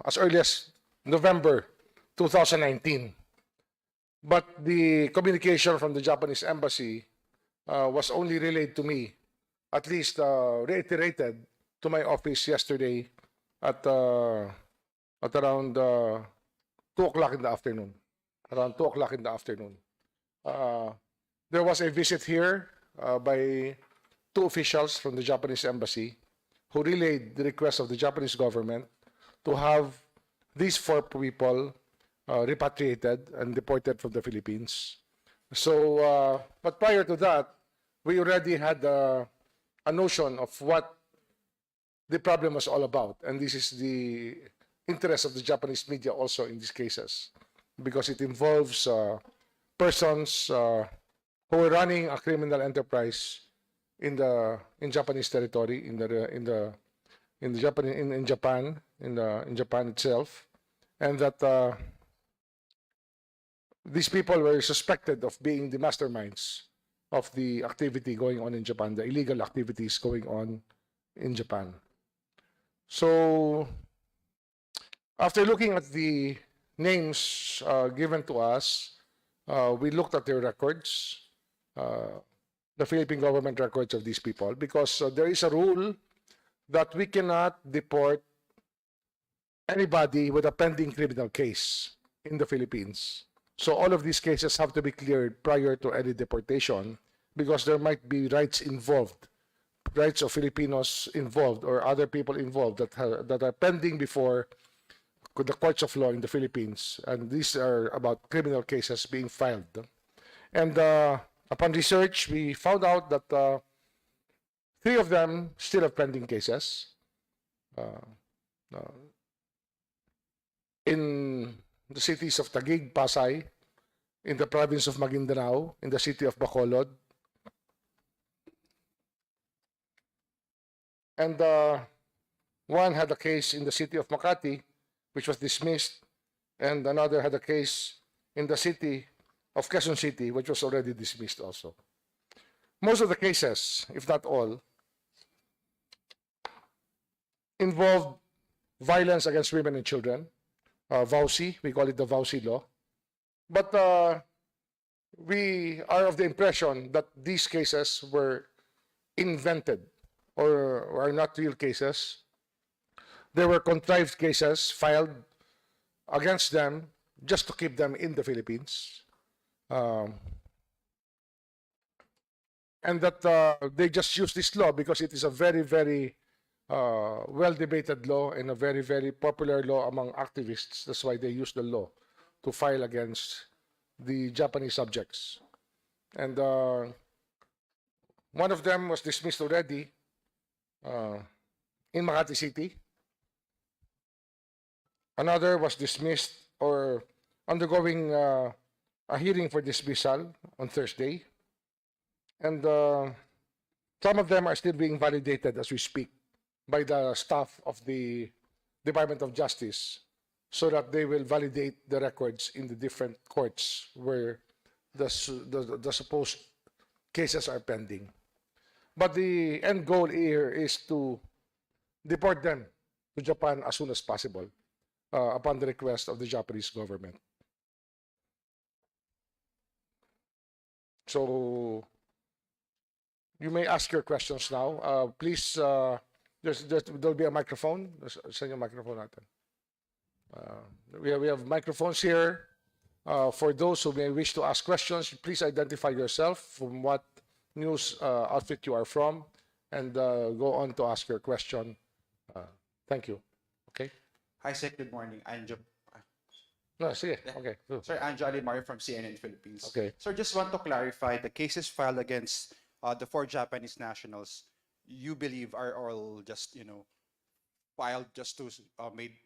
as early as November 2019. But the communication from the Japanese embassy was only relayed to me, at least reiterated to my office yesterday at around 2 o'clock in the afternoon. Around 2 o'clock in the afternoon. There was a visit here by 2 officials from the Japanese embassy who relayed the request of the Japanese government to have these 4 people repatriated and deported from the Philippines. So, but prior to that, we already had a notion of what the problem was all about. And this is the interest of the Japanese media also in these cases, because it involves persons who were running a criminal enterprise in Japanese territory, in Japan itself, and that these people were suspected of being the masterminds of the activity going on in Japan, the illegal activities going on in Japan. So, after looking at the names given to us, we looked at their records, the Philippine government records of these people, because there is a rule that we cannot deport anybody with a pending criminal case in the Philippines. So all of these cases have to be cleared prior to any deportation, because there might be rights involved, rights of Filipinos involved or other people involved that are pending before the courts of law in the Philippines. And these are about criminal cases being filed. And upon research, we found out that 3 of them still have pending cases. In the cities of Taguig, Pasay, in the province of Maguindanao, in the city of Bacolod. And one had a case in the city of Makati, which was dismissed, and another had a case in the city of Quezon City, which was already dismissed also. Most of the cases, if not all, involved violence against women and children, VAUSI, we call it the VAUSI law. But we are of the impression that these cases were invented or are not real cases. There were contrived cases filed against them just to keep them in the Philippines. And that they just use this law because it is a very, very well-debated law and a very, very popular law among activists. That's why they use the law to file against the Japanese subjects. And one of them was dismissed already in Makati City. Another was dismissed or undergoing a hearing for dismissal on Thursday. And some of them are still being validated as we speak by the staff of the Department of Justice, so that they will validate the records in the different courts where the supposed cases are pending. But the end goal here is to deport them to Japan as soon as possible upon the request of the Japanese government. So you may ask your questions now. Please, there'll be a microphone. Send your microphone natin. We have microphones here. For those who may wish to ask questions, please identify yourself, from what news outfit you are from, and go on to ask your question. Thank you. Okay. Hi, sir. Good morning. Anjo. No, sige. Okay. Sir, Anjo Alimar from CNN Philippines. Okay. Sir, just want to clarify, the cases filed against the 4 Japanese nationals, you believe are all just, filed just to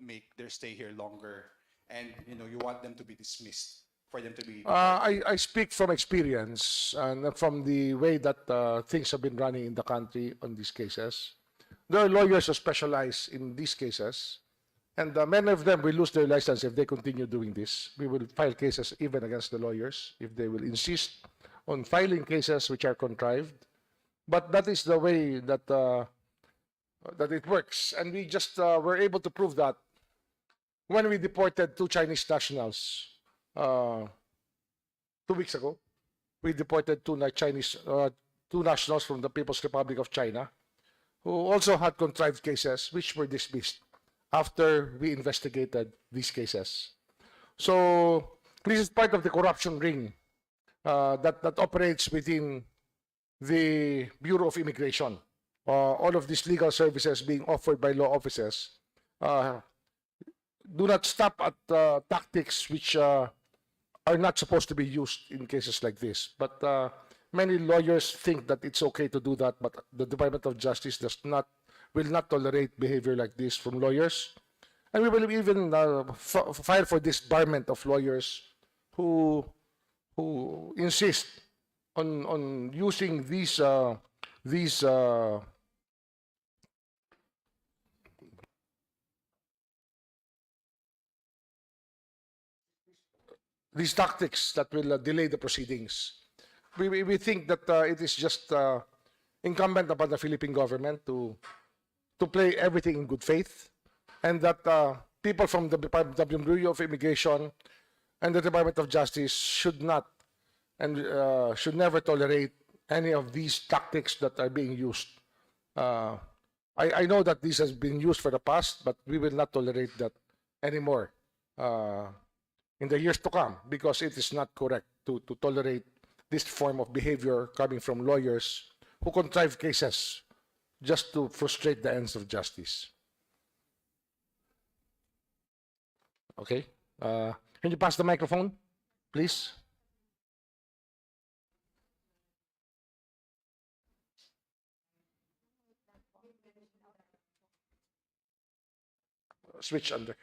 make their stay here longer, and you want them to be dismissed for them to be. I speak from experience and from the way that things have been running in the country on these cases. There are lawyers who specialize in these cases, and many of them will lose their license if they continue doing this. We will file cases even against the lawyers if they will insist on filing cases which are contrived. But that is the way that that it works, and we just were able to prove that when we deported two Chinese nationals 2 weeks ago, we deported two nationals from the People's Republic of China who also had contrived cases which were dismissed after we investigated these cases. So this is part of the corruption ring that operates within the Bureau of Immigration. All of these legal services being offered by law offices do not stop at tactics which are not supposed to be used in cases like this. But many lawyers think that it's okay to do that, but the Department of Justice will not tolerate behavior like this from lawyers. And we will even file for disbarment of lawyers who insist on using these tactics that will delay the proceedings. We think that it is just incumbent upon the Philippine government to play everything in good faith, and that people from the Bureau of Immigration and the Department of Justice should not and should never tolerate any of these tactics that are being used. I know that this has been used for the past, but we will not tolerate that anymore in the years to come, because it is not correct to tolerate this form of behavior coming from lawyers who contrive cases just to frustrate the ends of justice. Okay. Can you pass the microphone, please? Switch under.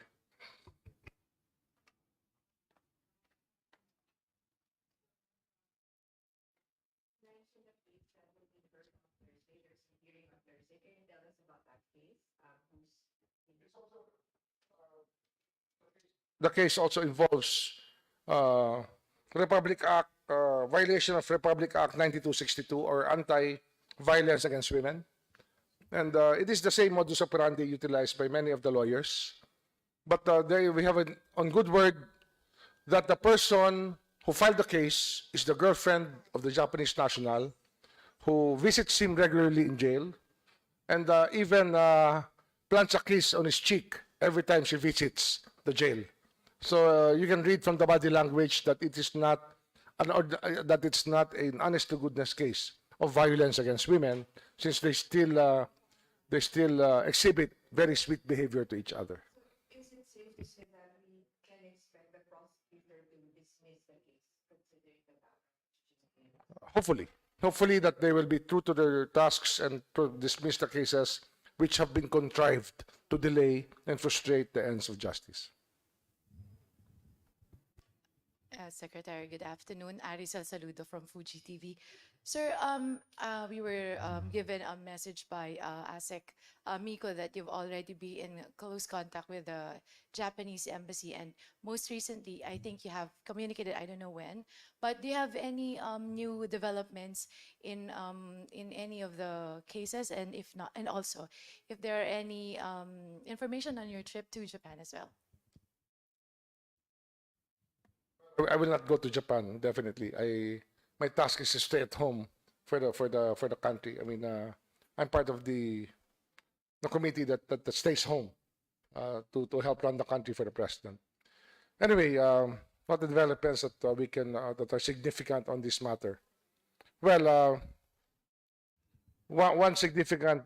The case also involves Republic Act, violation of Republic Act 9262, or anti-violence against women. And it is the same modus operandi utilized by many of the lawyers. But we have it on good word that the person who filed the case is the girlfriend of the Japanese national, who visits him regularly in jail, and even plants a kiss on his cheek every time she visits the jail. So you can read from the body language that it is not an honest to goodness case of violence against women, since they still exhibit very sweet behavior to each other. Is it safe to say that we can expect the prosecutor to dismiss the case, considering the background? Hopefully that they will be true to their tasks and to dismiss the cases which have been contrived to delay and frustrate the ends of justice. Secretary, good afternoon. Arisel Saludo from Fuji TV. Sir, we were given a message by ASEC Miko that you've already been in close contact with the Japanese embassy, and most recently, I think you have communicated, I don't know when, but do you have any new developments in any of the cases, and if not, and also if there are any information on your trip to Japan as well? I will not go to Japan, definitely. My task is to stay at home for the country. I mean, I'm part of the committee that stays home to help run the country for the president. Anyway, what the developments that we can that are significant on this matter? Well, one significant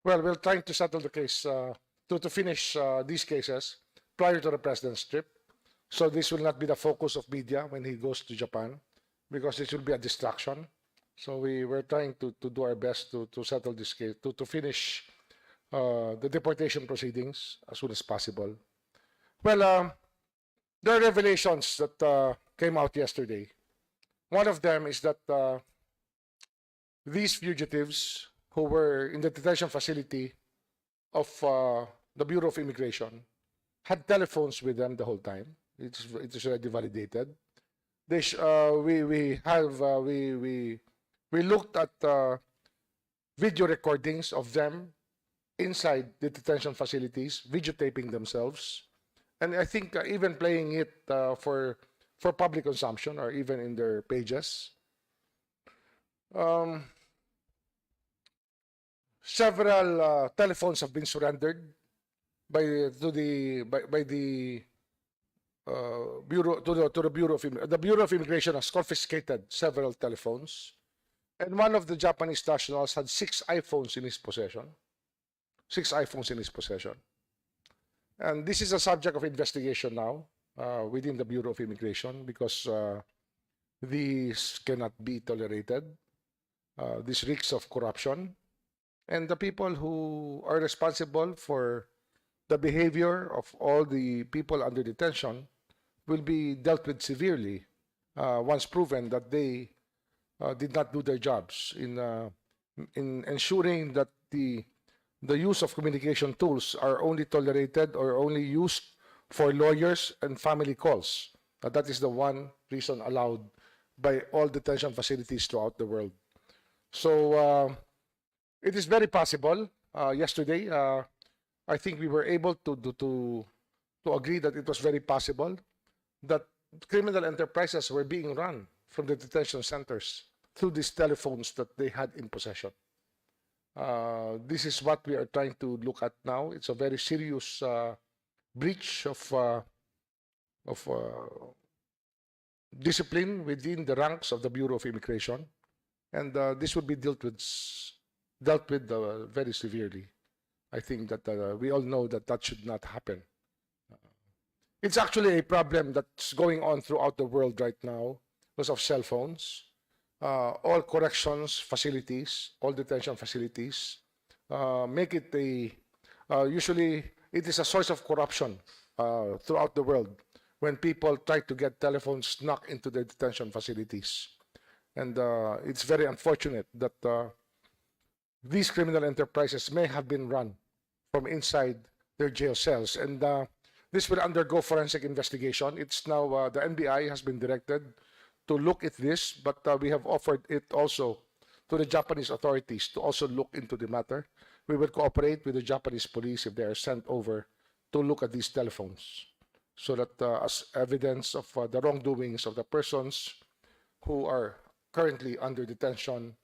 well, we're trying to settle the case to finish these cases prior to the president's trip. So this will not be the focus of media when he goes to Japan, because this will be a distraction. So we're trying to do our best to settle this case, to finish the deportation proceedings as soon as possible. Well, there are revelations that came out yesterday. One of them is that these fugitives who were in the detention facility of the Bureau of Immigration had telephones with them the whole time. It is already validated. We looked at video recordings of them inside the detention facilities, videotaping themselves, and I think even playing it for public consumption or even in their pages. Several telephones have been surrendered by the Bureau to the Bureau of the Bureau of Immigration has confiscated several telephones, and one of the Japanese nationals had 6 iPhones in his possession. 6 iPhones in his possession, and this is a subject of investigation now within the Bureau of Immigration because these cannot be tolerated. This reeks of corruption, and the people who are responsible for the behavior of all the people under detention will be dealt with severely once proven that they did not do their jobs in ensuring that the use of communication tools are only tolerated or only used for lawyers and family calls. That is the one reason allowed by all detention facilities throughout the world. So it is very possible. Yesterday, I think we were able to agree that it was very possible that criminal enterprises were being run from the detention centers through these telephones that they had in possession. This is what we are trying to look at now. It's a very serious breach of discipline within the ranks of the Bureau of Immigration, and this would be dealt with very severely. I think that we all know that that should not happen. It's actually a problem that's going on throughout the world right now because of cell phones. All corrections facilities, all detention facilities, make it usually it is a source of corruption throughout the world when people try to get telephones snuck into the detention facilities. And it's very unfortunate that these criminal enterprises may have been run from inside their jail cells. And this will undergo forensic investigation. It's now, the NBI has been directed to look at this, but we have offered it also to the Japanese authorities to also look into the matter. We will cooperate with the Japanese police if they are sent over to look at these telephones so that as evidence of the wrongdoings of the persons who are currently under detention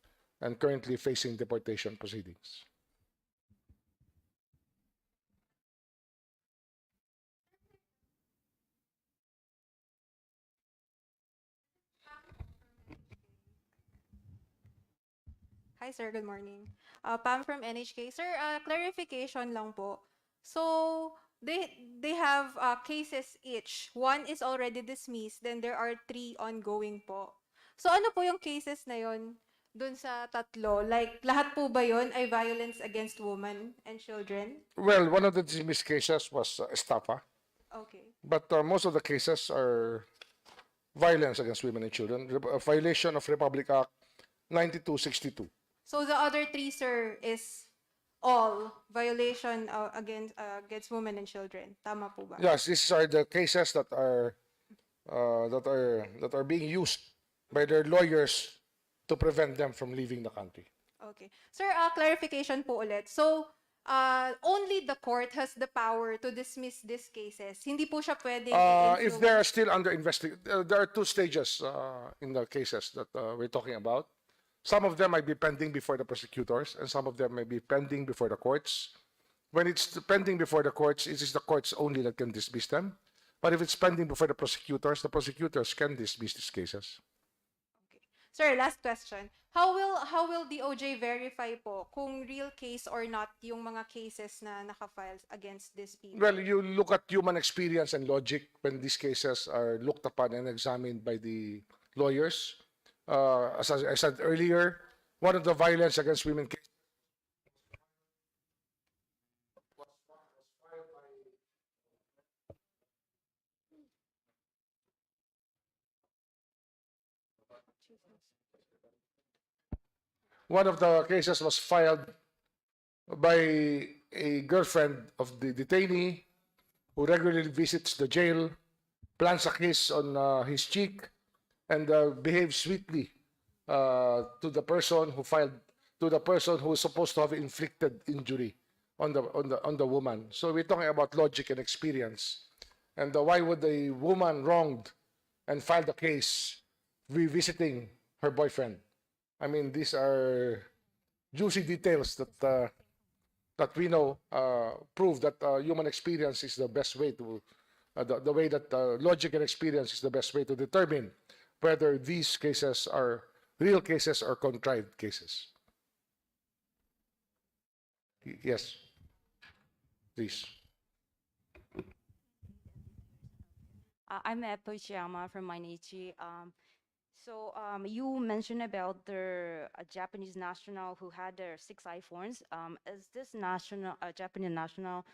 and currently facing deportation proceedings. Hi, sir. Good morning. Pam from NHK. Sir, clarification lang po. So, they have cases each. One is already dismissed, then there are 3 ongoing po. So, ano po yung cases na yon dun sa tatlo? Like, lahat po ba yon ay violence against women and children? Well, one of the dismissed cases was estafa, Okay. but most of the cases are violence against women and children, a violation of Republic Act 9262. So, the other 3, sir, is all violation against women and children. Tama po ba? Yes, these are the cases that are being used by their lawyers to prevent them from leaving the country. Okay. Sir, clarification po ulit. So, only the court has the power to dismiss these cases. Hindi po siya pwedeng If they are still under investigation, there are 2 stages in the cases that we're talking about. Some of them might be pending before the prosecutors, and some of them may be pending before the courts. When it's pending before the courts, it is the courts only that can dismiss them. But if it's pending before the prosecutors can dismiss these cases. Okay. Sir, last question. How will DOJ verify po kung real case or not yung mga cases na naka-file against these people? Well, you look at human experience and logic when these cases are looked upon and examined by the lawyers. As I said earlier, one of the violence against women cases one of the cases was filed by a girlfriend of the detainee who regularly visits the jail, plants a kiss on his cheek, and behaves sweetly to the person who filed, to the person who is supposed to have inflicted injury on the woman. So we're talking about logic and experience. And why would a woman wronged and filed a case revisiting her boyfriend? I mean, these are juicy details that we know prove that human experience is the best way to, the way that logic and experience is the best way to determine whether these cases are real cases or contrived cases. Yes, please. I'm Epo Chiyama from Mainichi. You mentioned about the Japanese national who had their 6 iPhones. Is this Japanese national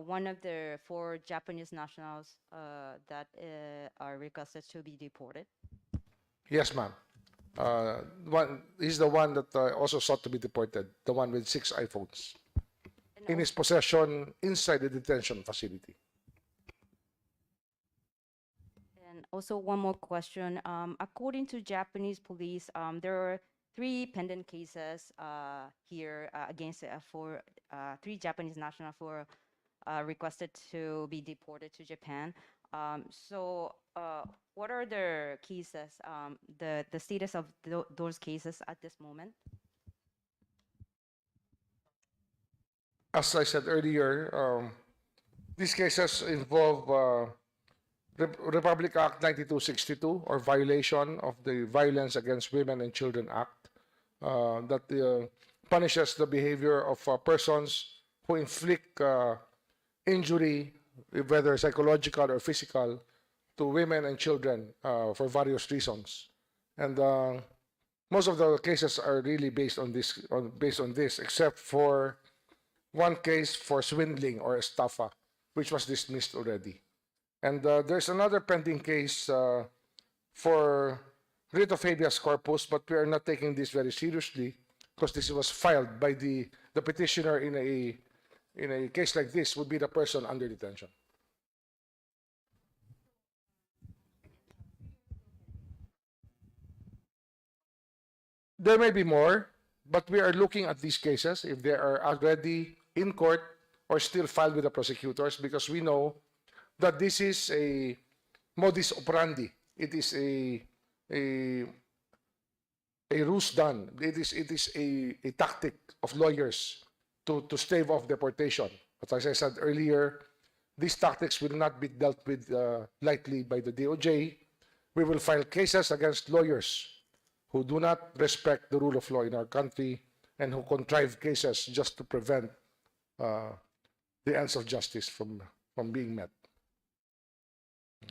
one of the 4 Japanese nationals that are requested to be deported? Yes, ma'am. He's the one that also sought to be deported, the one with 6 iPhones And in his possession inside the detention facility. And also one more question. According to Japanese police, there are 3 pending cases here against 3 Japanese nationals for requested to be deported to Japan. What are the cases, the status of those cases at this moment? As I said earlier, these cases involve Republic Act 9262, or violation of the Violence Against Women and Children Act, that punishes the behavior of persons who inflict injury, whether psychological or physical, to women and children for various reasons. And most of the cases are really based on this, except for one case for swindling or estafa, which was dismissed already. And there's another pending case for writ of habeas corpus, but we are not taking this very seriously because this was filed by the petitioner in a case like this would be the person under detention. There may be more, but we are looking at these cases if they are already in court or still filed with the prosecutors, because we know that this is a modus operandi. It is a ruse done. It is a tactic of lawyers to stave off deportation. But as I said earlier, these tactics will not be dealt with lightly by the DOJ. We will file cases against lawyers who do not respect the rule of law in our country and who contrive cases just to prevent the ends of justice from being met. We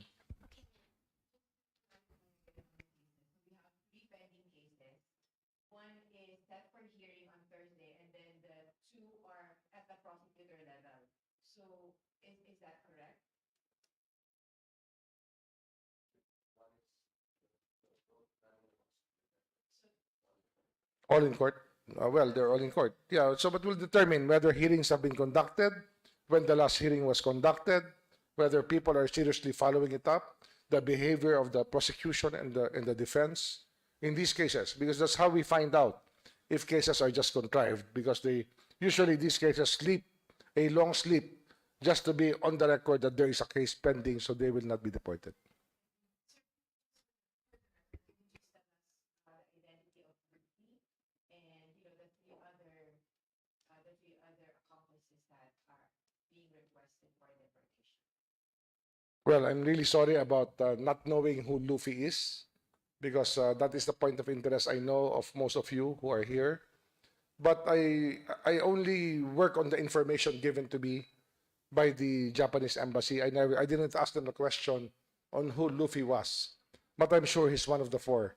have 3 pending cases. One is set for hearing on Thursday, and then the 2 are at the prosecutor level. So is that correct? All in court? Well, they're all in court. Yeah, so but we'll determine whether hearings have been conducted, when the last hearing was conducted, whether people are seriously following it up, the behavior of the prosecution and the defense in these cases, because that's how we find out if cases are just contrived, because usually these cases sleep a long sleep just to be on the record that there is a case pending, so they will not be deported. Identity of Ruthie and the 3 other accomplices that are being requested for deportation. Well, I'm really sorry about not knowing who Luffy is, because that is the point of interest I know of most of you who are here. But I only work on the information given to me by the Japanese embassy. I didn't ask them the question on who Luffy was, but I'm sure he's one of the 4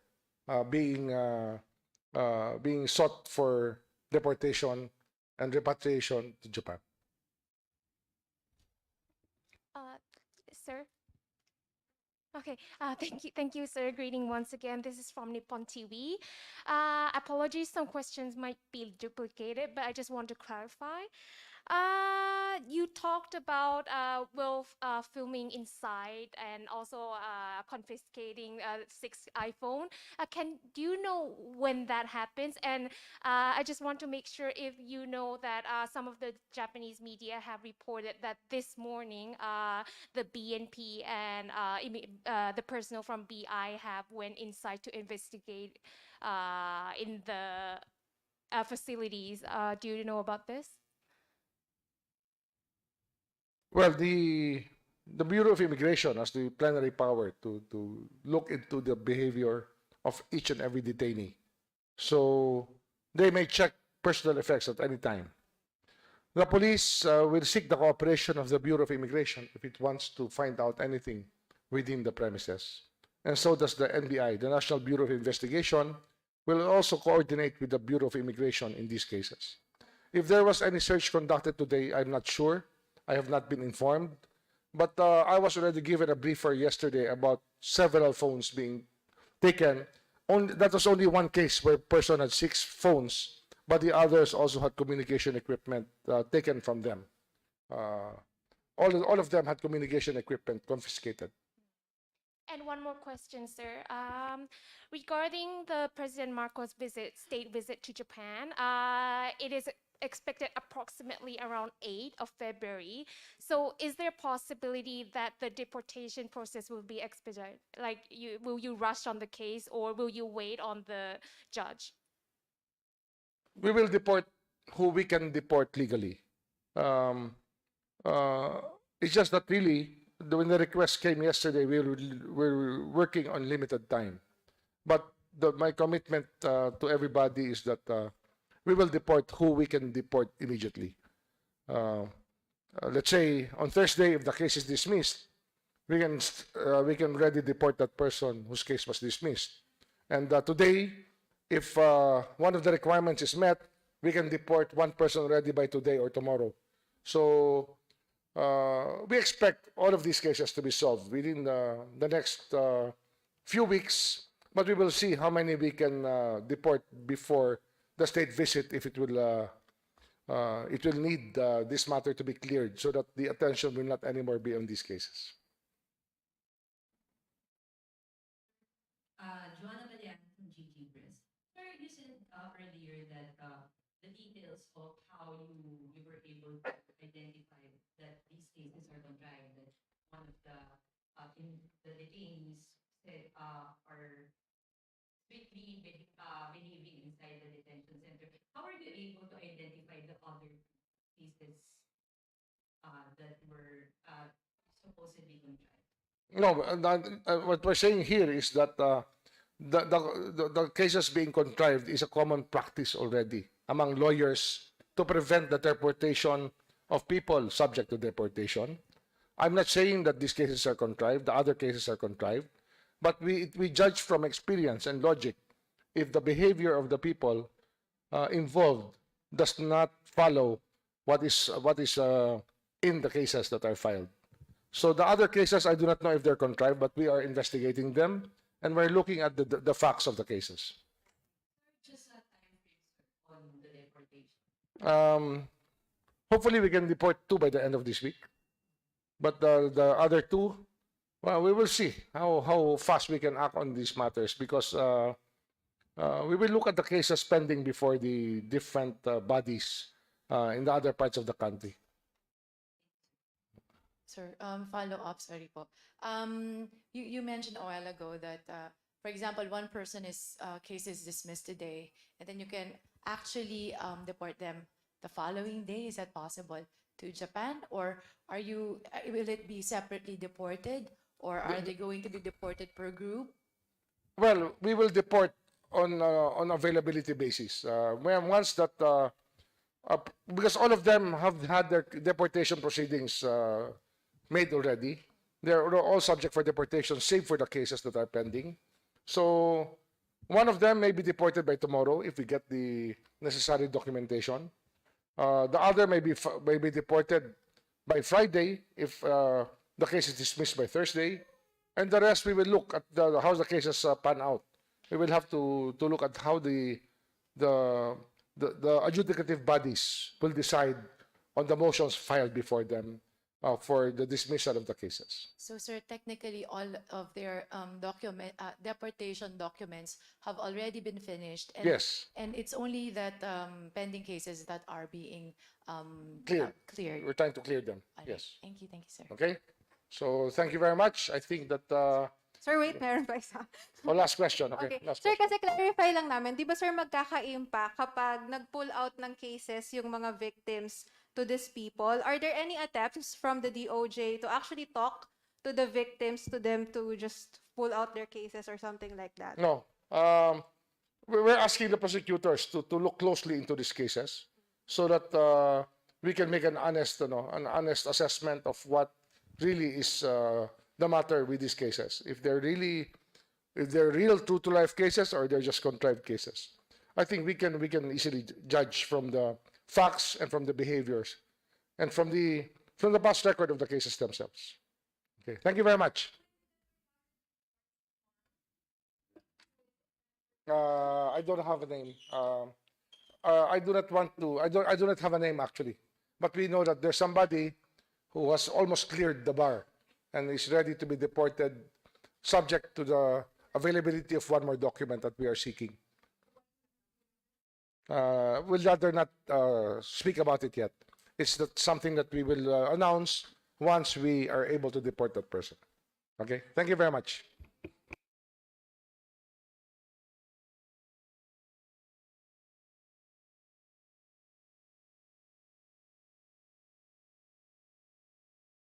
being sought for deportation and repatriation to Japan. Sir, Okay, thank you, sir. Greeting once again. This is from Nippon TV. Apologies, some questions might be duplicated, but I just want to clarify. You talked about filming inside and also confiscating 6 iPhone. Do you know when that happens? And I just want to make sure if you know that some of the Japanese media have reported that this morning the BNP and the personnel from BI have went inside to investigate in the facilities. Do you know about this? Well, the Bureau of Immigration has the plenary power to look into the behavior of each and every detainee. So they may check personal effects at any time. The police will seek the cooperation of the Bureau of Immigration if it wants to find out anything within the premises. And so does the NBI, the National Bureau of Investigation, will also coordinate with the Bureau of Immigration in these cases. If there was any search conducted today, I'm not sure. I have not been informed. But I was already given a briefer yesterday about several phones being taken. That was only one case where a person had 6 phones, but the others also had communication equipment taken from them. All of them had communication equipment confiscated. And one more question, sir. Regarding the President Marcos state visit to Japan, it is expected approximately around 8th of February. So is there a possibility that the deportation process will be expedited? Like, will you rush on the case or will you wait on the judge? We will deport who we can deport legally. It's just that really, when the request came yesterday, we were working on limited time. But my commitment to everybody is that we will deport who we can deport immediately. Let's say on Thursday, if the case is dismissed, we can already deport that person whose case was dismissed. And today, if one of the requirements is met, we can deport one person already by today or tomorrow. So we expect all of these cases to be solved within the next few weeks, but we will see how many we can deport before the state visit, if it will need this matter to be cleared so that the attention will not anymore be on these cases. Joanna Valian from GG Press. Sir, you said earlier that the details of how you were able to identify that these cases are contrived, that one of the detainees said are strictly behaving inside the detention center. How are you able to identify the other cases that were supposedly contrived? No, what we're saying here is that the cases being contrived is a common practice already among lawyers to prevent the deportation of people subject to deportation. I'm not saying that these cases are contrived, the other cases are contrived, but we judge from experience and logic if the behavior of the people involved does not follow what is in the cases that are filed. So the other cases, I do not know if they're contrived, but we are investigating them and we're looking at the facts of the cases. Just a time frame, sir, on the deportation. Hopefully we can deport 2 by the end of this week. But the other 2, well, we will see how fast we can act on these matters because we will look at the cases pending before the different bodies in the other parts of the country. Sir, follow up, sorry po. You mentioned a while ago that, for example, one person case is dismissed today, and then you can actually deport them the following day. Is that possible to Japan, or will it be separately deported, or are they going to be deported per group? Well, we will deport on availability basis. Once that because all of them have had their deportation proceedings made already. They're all subject for deportation, save for the cases that are pending. So one of them may be deported by tomorrow if we get the necessary documentation. The other may be deported by Friday if the case is dismissed by Thursday. And the rest, we will look at how the cases pan out. We will have to look at how the adjudicative bodies will decide on the motions filed before them for the dismissal of the cases. So, sir, technically, all of their deportation documents have already been finished. And, Yes. And it's only that pending cases that are being Cleared. cleared. We're trying to clear them. All right. Yes. Thank you, sir. Okay. So thank you very much. I think that Sir, wait, meron pa isa. last question. Okay. Okay. Last Sir, question. kasi clarify lang namin, di ba sir magkaka-impact kapag nag-pull out ng cases yung mga victims to these people? Are there any attempts from the DOJ to actually talk to the victims, to them to just pull out their cases or something like that? No. We're asking the prosecutors to look closely into these cases so that we can make an honest assessment of what really is the matter with these cases. If they're real true to life cases or they're just contrived cases. I think we can easily judge from the facts and from the behaviors and from the past record of the cases themselves. Okay. Thank you very much. I don't have a name. I do not want to. I do not have a name actually, but we know that there's somebody who has almost cleared the bar and is ready to be deported, subject to the availability of one more document that we are seeking. We'll rather not speak about it yet. It's something that we will announce once we are able to deport that person. Okay. Thank you very much.